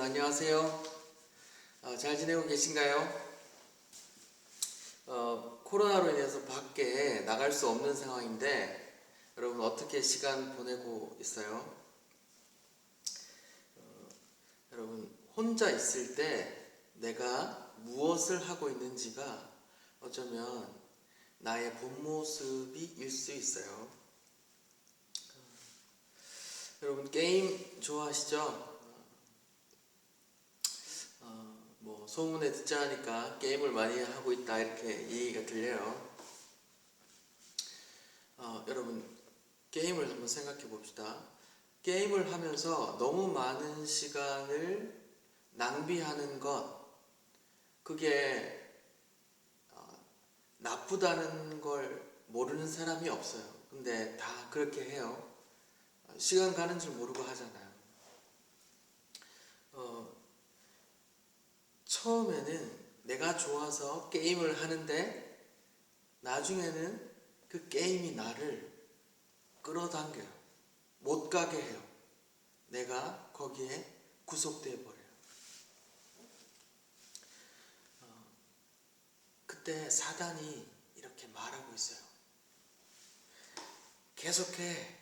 안녕하세요. 잘 지내고 계신가요? 코로나로 인해서 밖에 나갈 수 없는 상황인데 여러분 어떻게 시간 보내고 있어요? 여러분 혼자 있을 때 내가 무엇을 하고 있는지가 어쩌면 나의 본 모습일 수 있어요. 여러분 게임 좋아하시죠? 소문에 듣자 하니까 게임을 많이 하고 있다 이렇게 얘기가 들려요. 여러분 게임을 한번 생각해 봅시다. 게임을 하면서 너무 많은 시간을 낭비하는 것, 그게 나쁘다는 걸 모르는 사람이 없어요. 근데 다 그렇게 해요. 시간 가는 줄 모르고 하잖아요. 처음에는 내가 좋아서 게임을 하는데 나중에는 그 게임이 나를 끌어당겨요. 못 가게 해요. 내가 거기에 구속되어 버려요. 그때 사단이 이렇게 말하고 있어요. 계속해.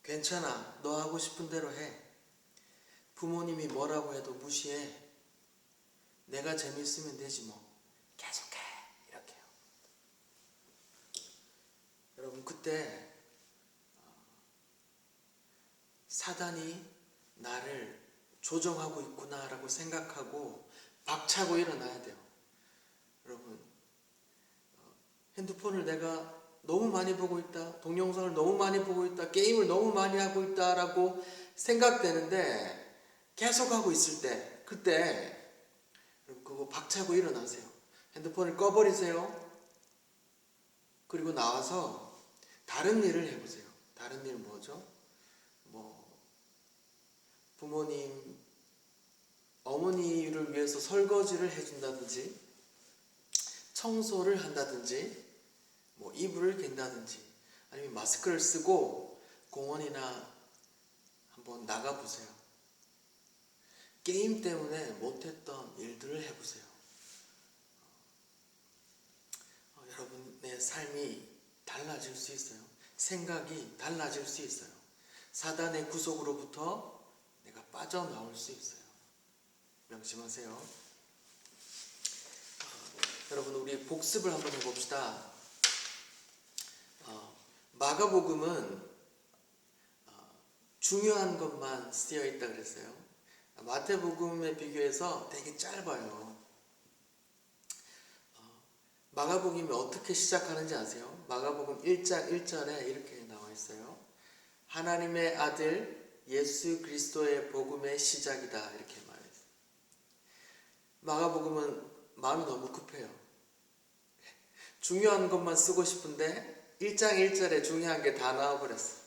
괜찮아. 너 하고 싶은 대로 해. 부모님이 뭐라고 해도 무시해. 내가 재밌으면 되지 뭐. 계속해. 이렇게요. 여러분 그때 사단이 나를 조종하고 있구나라고 생각하고 박차고 일어나야 돼요. 여러분 핸드폰을 내가 너무 많이 보고 있다, 동영상을 너무 많이 보고 있다, 게임을 너무 많이 하고 있다라고 생각되는데 계속 하고 있을 때 그때 여러분 그거 박차고 일어나세요. 핸드폰을 꺼버리세요. 그리고 나와서 다른 일을 해보세요. 다른 일 뭐죠? 부모님, 어머니를 위해서 설거지를 해준다든지 청소를 한다든지 이불을 갠다든지 아니면 마스크를 쓰고 공원이나 한번 나가보세요. 게임 때문에 못했던 일들을 해보세요. 여러분의 삶이 달라질 수 있어요. 생각이 달라질 수 있어요. 사단의 구속으로부터 내가 빠져나올 수 있어요. 명심하세요. 여러분 우리 복습을 한번 해봅시다. 마가복음은 중요한 것만 쓰여 있다 그랬어요. 마태복음에 비교해서 되게 짧아요. 마가복음이 어떻게 시작하는지 아세요? 마가복음 1장 1절에 이렇게 나와 있어요. 하나님의 아들 예수 그리스도의 복음의 시작이다 이렇게 말했어요. 마가복음은 마음이 너무 급해요. 중요한 것만 쓰고 싶은데 1장 1절에 중요한 게 다 나와버렸어요.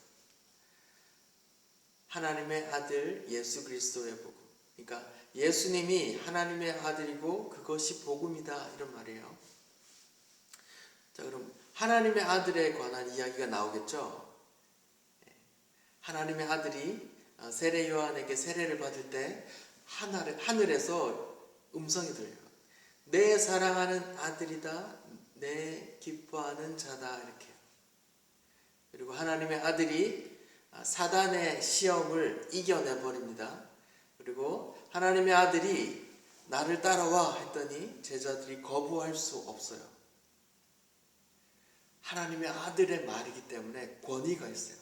하나님의 아들 예수 그리스도의 복음. 그러니까 예수님이 하나님의 아들이고 그것이 복음이다 이런 말이에요. 자, 그럼 하나님의 아들에 관한 이야기가 나오겠죠. 하나님의 아들이 세례 요한에게 세례를 받을 때 하늘에서 음성이 들려요. 내 사랑하는 아들이다. 내 기뻐하는 자다. 이렇게. 그리고 하나님의 아들이 사단의 시험을 이겨내 버립니다. 그리고 하나님의 아들이 나를 따라와 했더니 제자들이 거부할 수 없어요. 하나님의 아들의 말이기 때문에 권위가 있어요.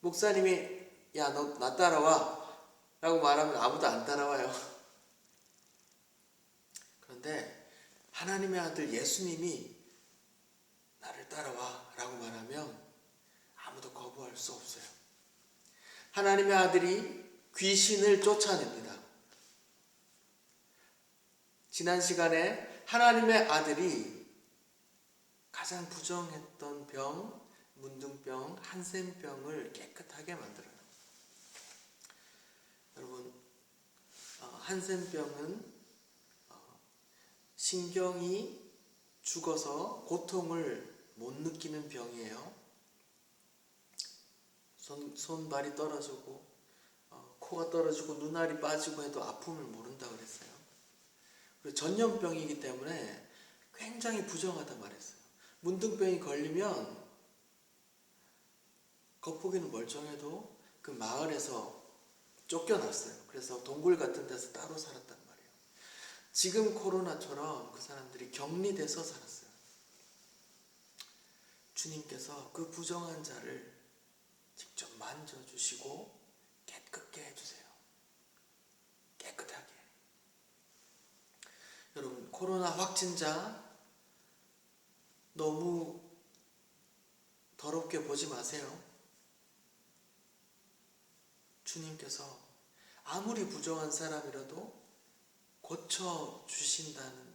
목사님이 야, 너 나 따라와 라고 말하면 아무도 안 따라와요. 그런데 하나님의 아들 예수님이 나를 따라와 라고 말하면 아무도 거부할 수 없어요. 하나님의 아들이 귀신을 쫓아냅니다. 지난 시간에 하나님의 아들이 가장 부정했던 병, 문둥병, 한센병을 깨끗하게 만들어요. 여러분, 한센병은 신경이 죽어서 고통을 못 느끼는 병이에요. 손발이 떨어지고 코가 떨어지고 눈알이 빠지고 해도 아픔을 모른다 그랬어요. 그리고 전염병이기 때문에 굉장히 부정하다 말했어요. 문둥병이 걸리면 겉보기는 멀쩡해도 그 마을에서 쫓겨났어요. 그래서 동굴 같은 데서 따로 살았단 말이에요. 지금 코로나처럼 그 사람들이 격리돼서 살았어요. 주님께서 그 부정한 자를 직접 만져주시고 깨끗게 해주세요. 깨끗하게. 여러분, 코로나 확진자 너무 더럽게 보지 마세요. 주님께서 아무리 부정한 사람이라도 고쳐주신다는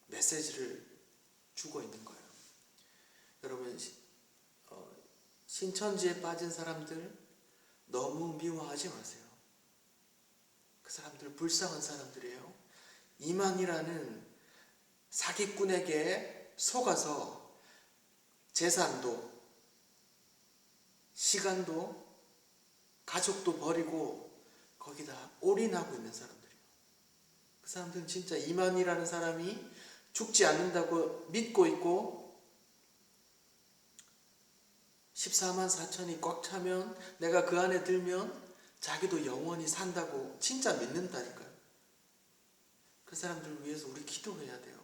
메시지를 주고 있는 거예요. 여러분, 신천지에 빠진 사람들 너무 미워하지 마세요. 그 사람들 불쌍한 사람들이에요. 이만이라는 사기꾼에게 속아서 재산도 시간도 가족도 버리고 거기다 올인하고 있는 사람들이에요. 그 사람들은 진짜 이만이라는 사람이 죽지 않는다고 믿고 있고 14만 4천이 꽉 차면 내가 그 안에 들면 자기도 영원히 산다고 진짜 믿는다니까요. 그 사람들을 위해서 우리 기도해야 돼요.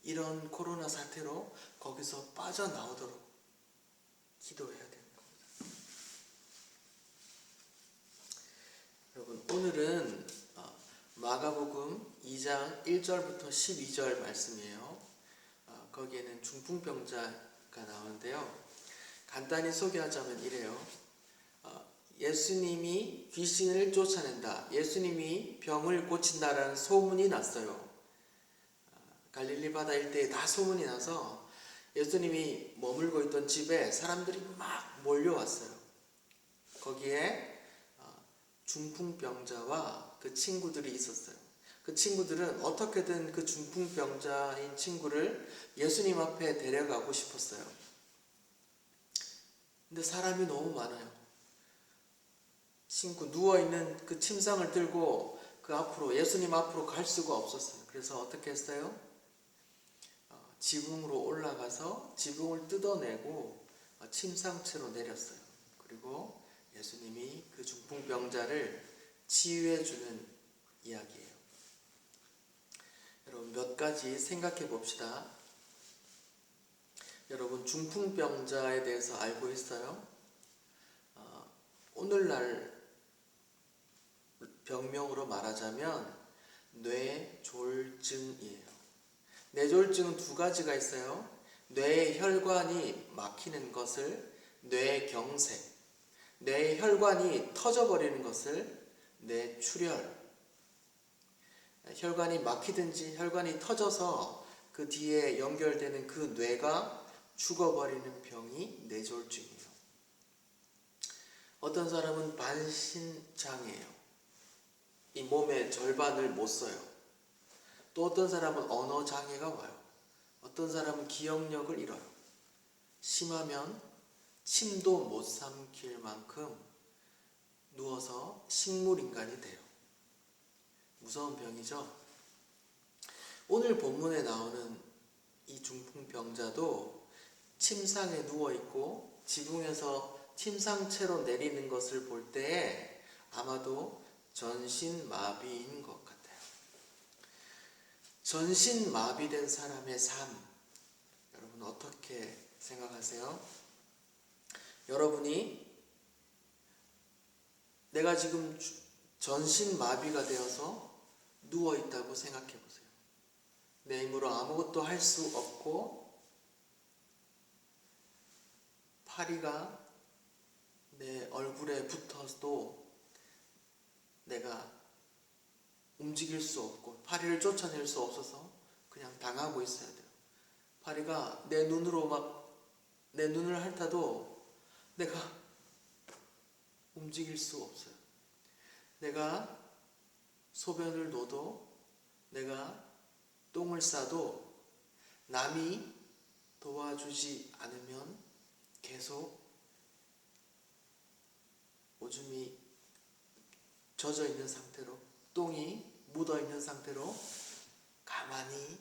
이런 코로나 사태로 거기서 빠져나오도록 기도해야 되는 겁니다. 여러분, 오늘은 마가복음 2장 1절부터 12절 말씀이에요. 거기에는 중풍병자가 나오는데요. 간단히 소개하자면 이래요. 예수님이 귀신을 쫓아낸다, 예수님이 병을 고친다라는 소문이 났어요. 갈릴리 바다 일대에 다 소문이 나서 예수님이 머물고 있던 집에 사람들이 막 몰려왔어요. 거기에 중풍병자와 그 친구들이 있었어요. 그 친구들은 어떻게든 그 중풍병자인 친구를 예수님 앞에 데려가고 싶었어요. 근데 사람이 너무 많아요. 친구 누워있는 그 침상을 들고 그 앞으로 예수님 앞으로 갈 수가 없었어요. 그래서 어떻게 했어요? 지붕으로 올라가서 지붕을 뜯어내고 침상채로 내렸어요. 그리고 예수님이 그 중풍병자를 치유해주는 이야기예요. 여러분, 몇 가지 생각해 봅시다. 여러분, 중풍병자에 대해서 알고 있어요? 오늘날 병명으로 말하자면 뇌졸중이에요. 뇌졸중은 두 가지가 있어요. 뇌의 혈관이 막히는 것을 뇌경색, 뇌의 혈관이 터져버리는 것을 뇌출혈, 혈관이 막히든지 혈관이 터져서 그 뒤에 연결되는 그 뇌가 죽어버리는 병이 뇌졸중이에요. 어떤 사람은 반신장애예요. 이 몸의 절반을 못 써요. 또 어떤 사람은 언어장애가 와요. 어떤 사람은 기억력을 잃어요. 심하면 침도 못 삼킬 만큼 누워서 식물인간이 돼요. 무서운 병이죠. 오늘 본문에 나오는 이 중풍병자도 침상에 누워있고 지붕에서 침상채로 내리는 것을 볼 때에 아마도 전신마비인 것 같아요. 전신마비된 사람의 삶, 여러분 어떻게 생각하세요? 여러분이 내가 지금 전신마비가 되어서 누워있다고 생각해보세요. 내 힘으로 아무것도 할 수 없고 파리가 내 얼굴에 붙어도 내가 움직일 수 없고 파리를 쫓아낼 수 없어서 그냥 당하고 있어야 돼요. 파리가 내 눈을 핥아도 내가 움직일 수 없어요. 내가 소변을 놓도 내가 똥을 싸도 남이 도와주지 않으면 계속 오줌이 젖어 있는 상태로, 똥이 묻어 있는 상태로 가만히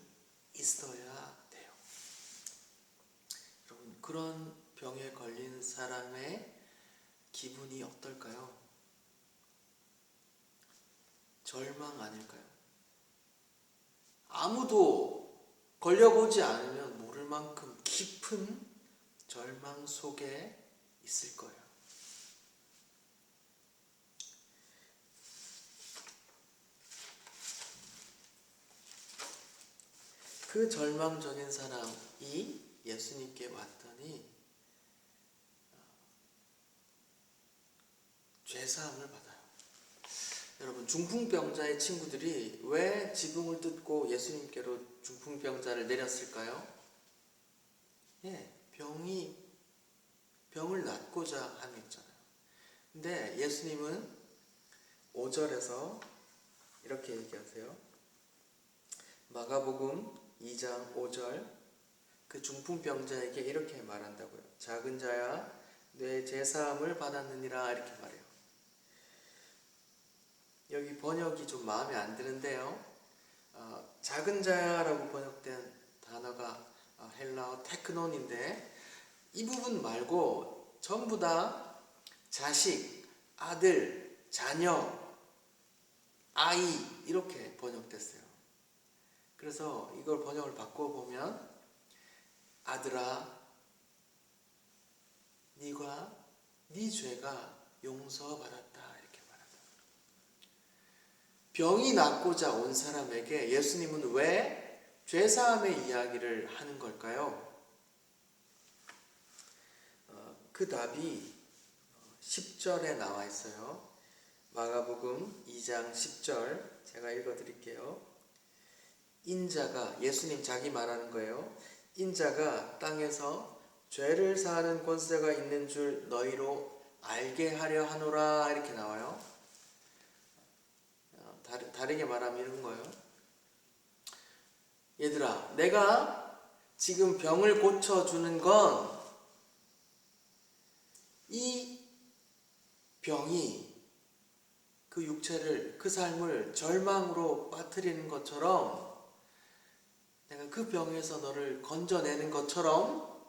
있어야 돼요. 여러분, 그런 병에 걸린 사람의 기분이 어떨까요? 절망 아닐까요? 아무도 걸려보지 않으면 모를 만큼 깊은 절망 속에 있을 거예요. 그 절망적인 사람이 예수님께 왔더니 죄사함을 받아요. 여러분, 중풍병자의 친구들이 왜 지붕을 뜯고 예수님께로 중풍병자를 내렸을까요? 병을 낫고자 함이었잖아요. 근데 예수님은 5절에서 이렇게 얘기하세요. 마가복음 2장 5절, 그 중풍병자에게 이렇게 말한다고요. 작은 자야, 내 죄사함을 받았느니라, 이렇게 말해요. 여기 번역이 좀 마음에 안 드는데요. 작은 자야라고 번역된 단어가 헬라어 테크논인데, 이 부분 말고 전부 다 자식, 아들, 자녀, 아이, 이렇게 번역됐어요. 그래서 이걸 번역을 바꿔보면, 아들아, 네가 네 죄가 용서받았다, 이렇게 말합니다. 병이 낫고자 온 사람에게 예수님은 왜 죄사함의 이야기를 하는 걸까요? 그 답이 10절에 나와 있어요. 마가복음 2장 10절, 제가 읽어드릴게요. 인자가, 예수님 자기 말하는 거예요. 인자가 땅에서 죄를 사하는 권세가 있는 줄 너희로 알게 하려 하노라, 이렇게 나와요. 다르게 말하면 이런 거예요. 얘들아, 내가 지금 병을 고쳐주는 건 이 병이 그 육체를, 그 삶을 절망으로 빠뜨리는 것처럼, 내가 그 병에서 너를 건져내는 것처럼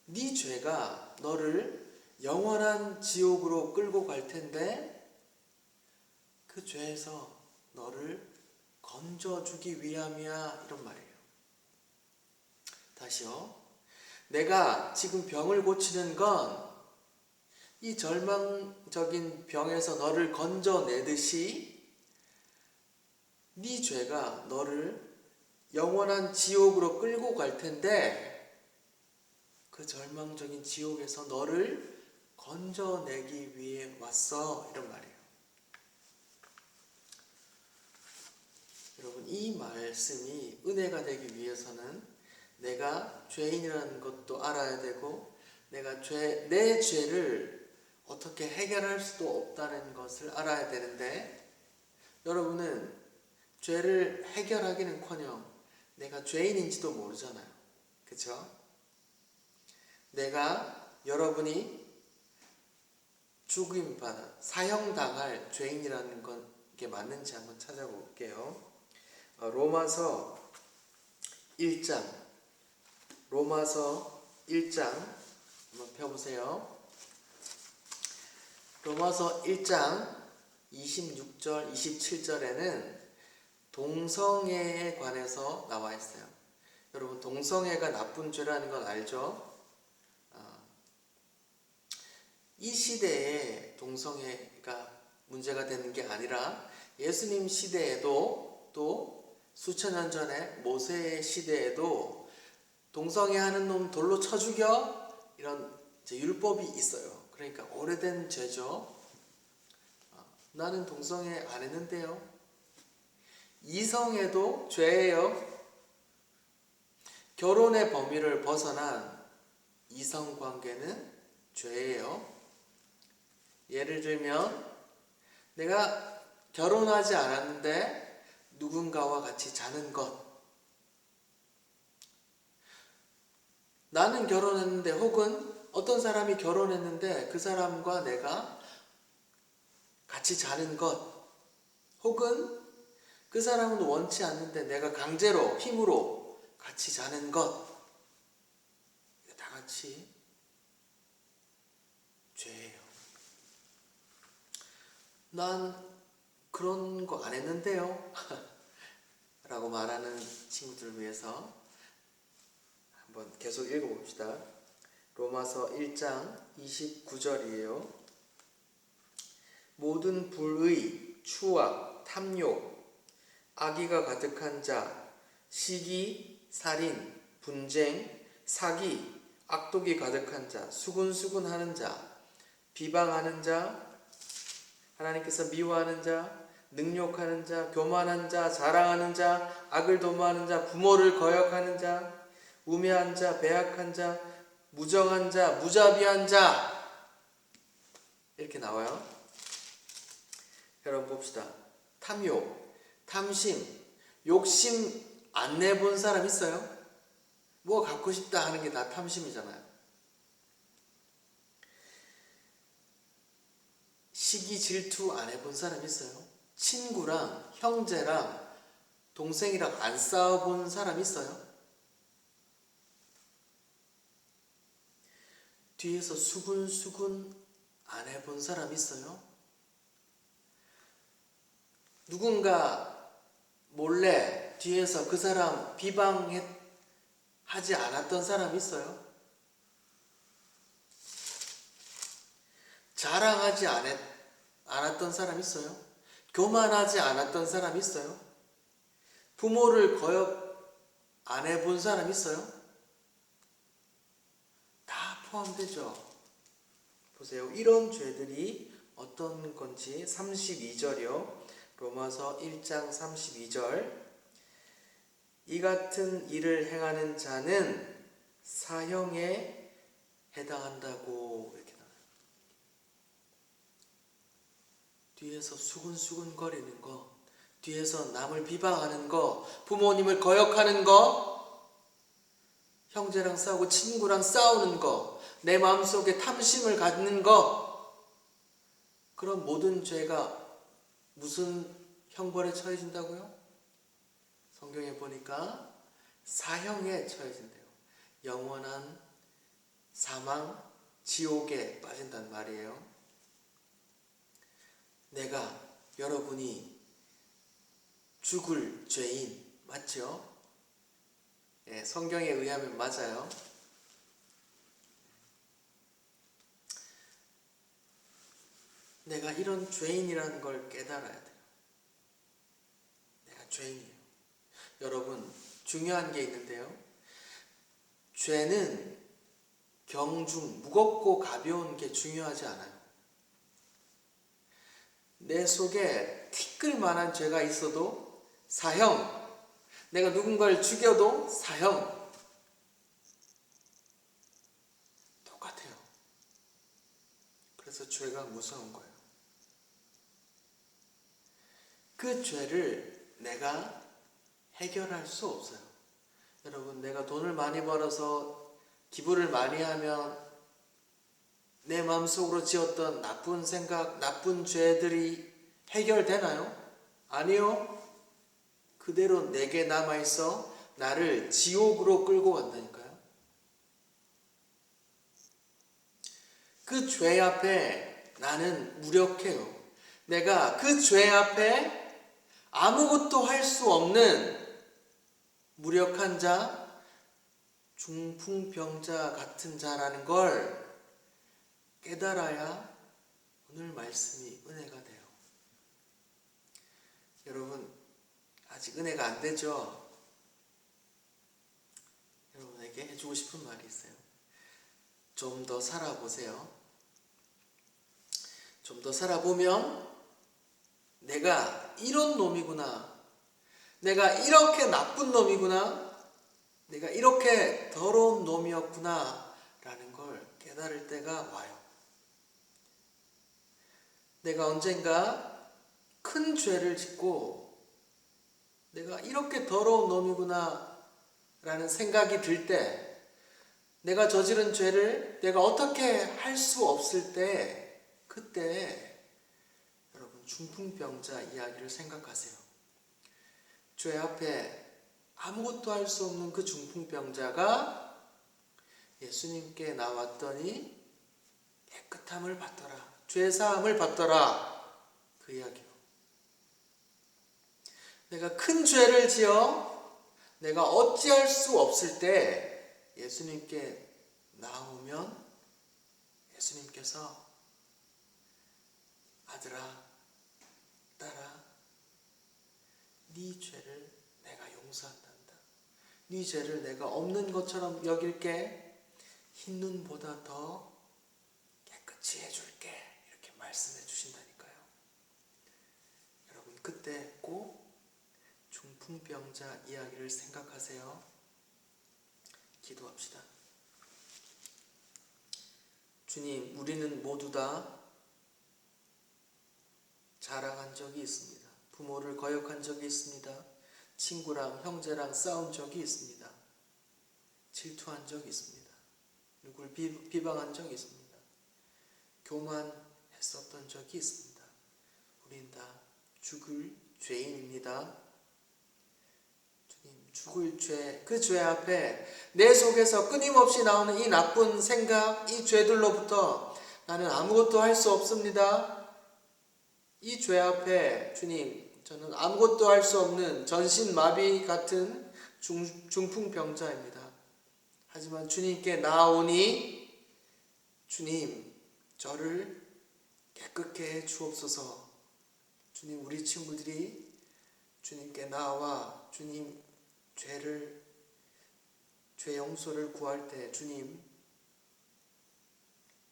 네 죄가 너를 영원한 지옥으로 끌고 갈 텐데, 그 죄에서 너를 건져주기 위함이야, 이런 말이에요. 다시요. 내가 지금 병을 고치는 건 이 절망적인 병에서 너를 건져내듯이 네 죄가 너를 영원한 지옥으로 끌고 갈 텐데, 그 절망적인 지옥에서 너를 건져내기 위해 왔어, 이런 말이에요. 여러분, 이 말씀이 은혜가 되기 위해서는 내가 죄인이라는 것도 알아야 되고, 내 죄를 어떻게 해결할 수도 없다는 것을 알아야 되는데, 여러분은 죄를 해결하기는커녕 내가 죄인인지도 모르잖아요. 그렇죠? 여러분이 죽임받아 사형당할 죄인이라는 게 맞는지 한번 찾아볼게요. 로마서 1장 한번 펴보세요. 로마서 1장 26절, 27절에는 동성애에 관해서 나와 있어요. 여러분, 동성애가 나쁜 죄라는 건 알죠? 이 시대에 동성애가 문제가 되는 게 아니라 예수님 시대에도, 또 수천 년 전에 모세의 시대에도 동성애 하는 놈 돌로 쳐 죽여, 이런 율법이 있어요. 그러니까 오래된 죄죠. 나는 동성애 안 했는데요. 이성애도 죄예요. 결혼의 범위를 벗어난 이성관계는 죄예요. 예를 들면 내가 결혼하지 않았는데 누군가와 같이 자는 것, 나는 결혼했는데, 혹은 어떤 사람이 결혼했는데 그 사람과 내가 같이 자는 것, 혹은 그 사람은 원치 않는데 내가 강제로 힘으로 같이 자는 것, 다 같이 죄예요. 난 그런 거 안 했는데요 라고 말하는 친구들을 위해서 한번 계속 읽어봅시다. 로마서 1장 29절이에요. 모든 불의, 추악, 탐욕, 악의가 가득한 자, 시기, 살인, 분쟁, 사기, 악독이 가득한 자, 수군수군하는 자, 비방하는 자, 하나님께서 미워하는 자, 능욕하는 자, 교만한 자, 자랑하는 자, 악을 도모하는 자, 부모를 거역하는 자, 우매한 자, 배악한 자, 무정한 자, 무자비한 자, 이렇게 나와요. 여러분 봅시다. 탐욕, 탐심, 욕심 안 내본 사람 있어요? 뭐 갖고 싶다 하는 게 다 탐심이잖아요. 시기, 질투 안 해본 사람 있어요? 친구랑 형제랑 동생이랑 안 싸워본 사람 있어요? 뒤에서 수군수군 안 해본 사람 있어요? 누군가 몰래 뒤에서 그 사람 비방하지 않았던 사람 있어요? 자랑하지 않았던 사람 있어요? 교만하지 않았던 사람 있어요? 부모를 거역 안 해본 사람 있어요? 다 포함되죠. 보세요. 이런 죄들이 어떤 건지 32절이요. 로마서 1장 32절. 이 같은 일을 행하는 자는 사형에 해당한다고 이렇게 나와요. 뒤에서 수근수근 거리는 거, 뒤에서 남을 비방하는 거, 부모님을 거역하는 거, 형제랑 싸우고 친구랑 싸우는 거, 내 마음속에 탐심을 갖는 거, 그런 모든 죄가 무슨 형벌에 처해진다고요? 성경에 보니까 사형에 처해진대요. 영원한 사망, 지옥에 빠진단 말이에요. 내가, 여러분이 죽을 죄인 맞죠? 예, 성경에 의하면 맞아요. 내가 이런 죄인이라는 걸 깨달아야 돼요. 내가 죄인이에요. 여러분, 중요한 게 있는데요. 죄는 경중, 무겁고 가벼운 게 중요하지 않아요. 내 속에 티끌만한 죄가 있어도 사형, 내가 누군가를 죽여도 사형, 똑같아요. 그래서 죄가 무서운 거예요. 그 죄를 내가 해결할 수 없어요. 여러분, 내가 돈을 많이 벌어서 기부를 많이 하면 내 마음속으로 지었던 나쁜 생각, 나쁜 죄들이 해결되나요? 아니요. 그대로 내게 남아있어 나를 지옥으로 끌고 간다니까요. 그 죄 앞에 나는 무력해요. 내가 그 죄 앞에 아무것도 할 수 없는 무력한 자, 중풍병자 같은 자라는 걸 깨달아야 오늘 말씀이 은혜가 돼요. 여러분, 아직 은혜가 안 되죠? 여러분에게 해주고 싶은 말이 있어요. 좀 더 살아보세요. 좀 더 살아보면 내가 이런 놈이구나. 내가 이렇게 나쁜 놈이구나. 내가 이렇게 더러운 놈이었구나. 라는 걸 깨달을 때가 와요. 내가 언젠가 큰 죄를 짓고 내가 이렇게 더러운 놈이구나 라는 생각이 들 때, 내가 저지른 죄를 내가 어떻게 할 수 없을 때, 그때 여러분 중풍병자 이야기를 생각하세요. 죄 앞에 아무것도 할 수 없는 그 중풍병자가 예수님께 나왔더니 깨끗함을 받더라. 죄사함을 받더라. 그 이야기요. 내가 큰 죄를 지어 내가 어찌할 수 없을 때 예수님께 나오면 예수님께서 아들아, 딸아, 네 죄를 내가 용서한단다. 네 죄를 내가 없는 것처럼 여길게. 흰눈보다 더 깨끗이 해줄게. 이렇게 말씀해 주신다니까요. 여러분, 그때 꼭 중풍병자 이야기를 생각하세요. 기도합시다. 주님, 우리는 모두 다 자랑한 적이 있습니다. 부모를 거역한 적이 있습니다. 친구랑 형제랑 싸운 적이 있습니다. 질투한 적이 있습니다. 누굴 비방한 적이 있습니다. 교만했었던 적이 있습니다. 우린 다 죽을 죄인입니다. 주님, 죽을 죄, 그 죄 앞에 내 속에서 끊임없이 나오는 이 나쁜 생각, 이 죄들로부터 나는 아무것도 할 수 없습니다. 이 죄 앞에 주님, 저는 아무것도 할 수 없는 전신마비 같은 중풍병자입니다. 하지만 주님께 나아오니 주님, 저를 깨끗게 해 주옵소서. 주님, 우리 친구들이 주님께 나와 주님 죄 용서를 구할 때 주님,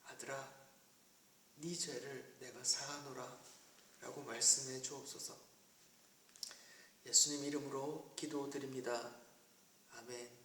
아들아, 네 죄를 내가 사하노라 라고 말씀해 주옵소서. 예수님 이름으로 기도드립니다. 아멘.